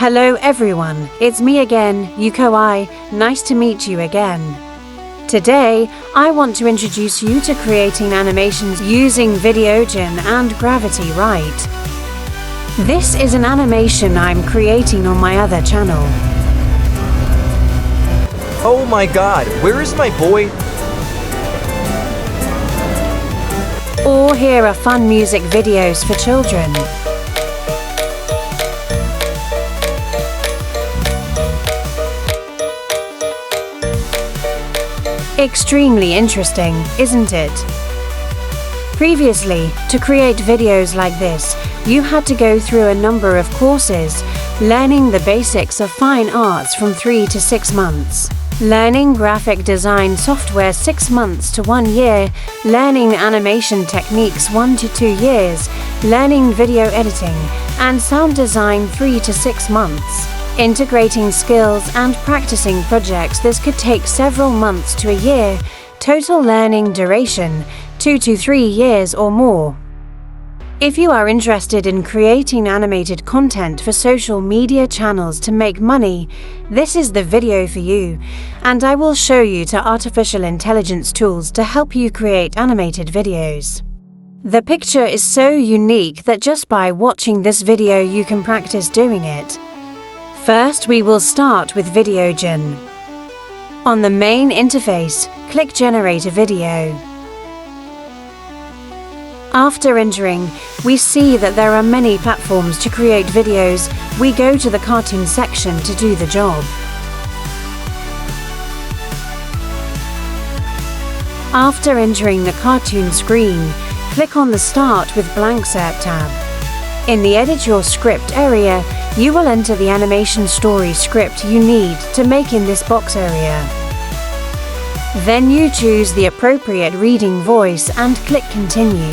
Hello everyone, it's me again, UKoi. Nice to meet you again. Today, I want to introduce you to creating animations using Videogen and GravityWrite. This is an animation I'm creating on my other channel. Oh my god, where is my boy? Or here are fun music videos for children. Extremely interesting, isn't it? Previously, to create videos like this, you had to go through a number of courses, learning the basics of fine arts from 3 to 6 months, learning graphic design software 6 months to 1 year, learning animation techniques 1 to 2 years, learning video editing, and sound design 3 to 6 months. Integrating skills and practicing projects, this could take several months to a year. Total learning duration, 2 to 3 years or more. If you are interested in creating animated content for social media channels to make money, this is the video for you, and I will show you to artificial intelligence tools to help you create animated videos. The picture is so unique that just by watching this video you can practice doing it. First, we will start with Videogen. On the main interface, click Generate a Video. After entering, we see that there are many platforms to create videos. We go to the cartoon section to do the job. After entering the cartoon screen, click on the Start with Blank Cert tab. In the Edit Your Script area, you will enter the animation story script you need to make in this box area. Then you choose the appropriate reading voice and click Continue.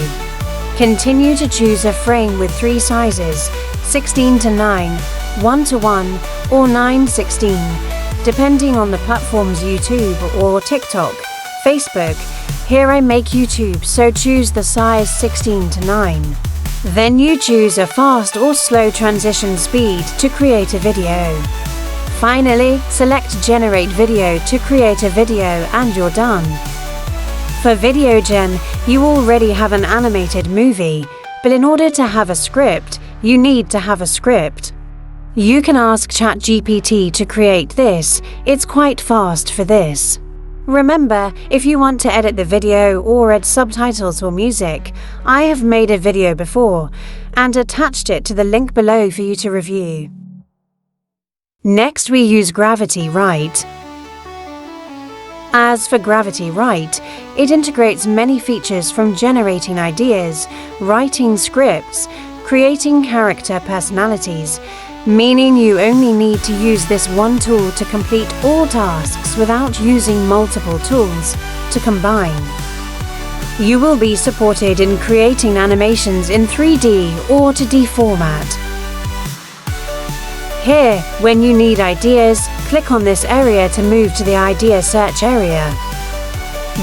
Continue to choose a frame with 3 sizes, 16 to 9, 1 to 1, or 9:16, depending on the platforms YouTube or TikTok, Facebook. Here I make YouTube, so choose the size 16 to 9. Then you choose a fast or slow transition speed to create a video. Finally, select Generate Video to create a video and you're done. For Videogen, you already have an animated movie, but in order to have a script, you need to have a script. You can ask ChatGPT to create this. It's quite fast for this. Remember, if you want to edit the video or add subtitles or music, I have made a video before and attached it to the link below for you to review. Next, we use GravityWrite. As for GravityWrite, it integrates many features from generating ideas, writing scripts, creating character personalities, meaning you only need to use this one tool to complete all tasks without using multiple tools to combine. You will be supported in creating animations in 3D or 2D format. Here, when you need ideas, click on this area to move to the idea search area.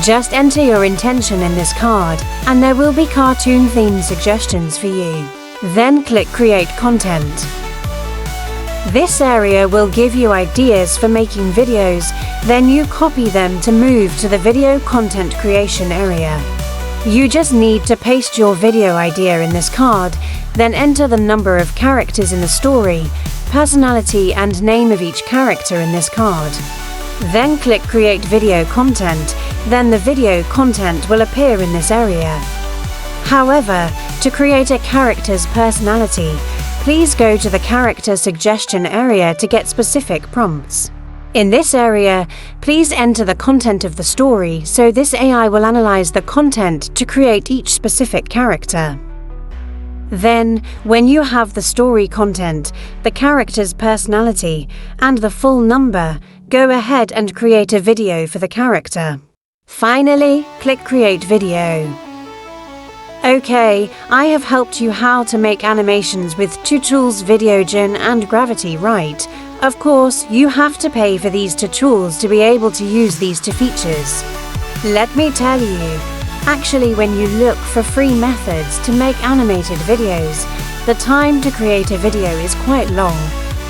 Just enter your intention in this card, and there will be cartoon themed suggestions for you. Then click Create Content. This area will give you ideas for making videos, then you copy them to move to the video content creation area. You just need to paste your video idea in this card, then enter the number of characters in the story, personality and name of each character in this card. Then click Create Video Content, then the video content will appear in this area. However, to create a character's personality, please go to the character suggestion area to get specific prompts. In this area, please enter the content of the story, so this AI will analyze the content to create each specific character. Then, when you have the story content, the character's personality, and the full number, go ahead and create a video for the character. Finally, click Create Video. Okay, I have helped you how to make animations with 2 tools, Videogen and GravityWrite. Of course, you have to pay for these 2 tools to be able to use these 2 features. Let me tell you, actually when you look for free methods to make animated videos, the time to create a video is quite long.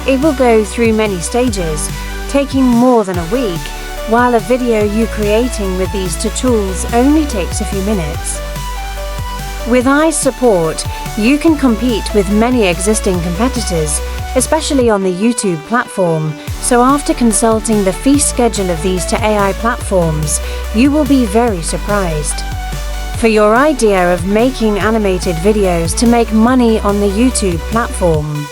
It will go through many stages, taking more than a week, while a video you creating with these two tools only takes a few minutes. With AI's support, you can compete with many existing competitors, especially on the YouTube platform, so after consulting the fee schedule of these two AI platforms, you will be very surprised. For your idea of making animated videos to make money on the YouTube platform.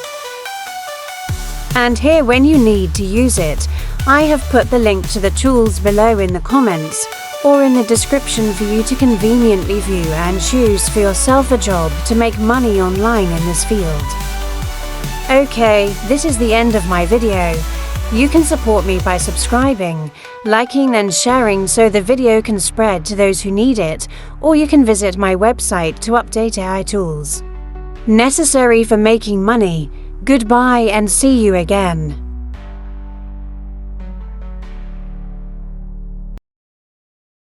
And here, when you need to use it, I have put the link to the tools below in the comments or in the description for you to conveniently view and choose for yourself a job to make money online in this field. Okay, this is the end of my video. You can support me by subscribing, liking and sharing so the video can spread to those who need it, or you can visit my website to update AI tools necessary for making money. Goodbye and see you again.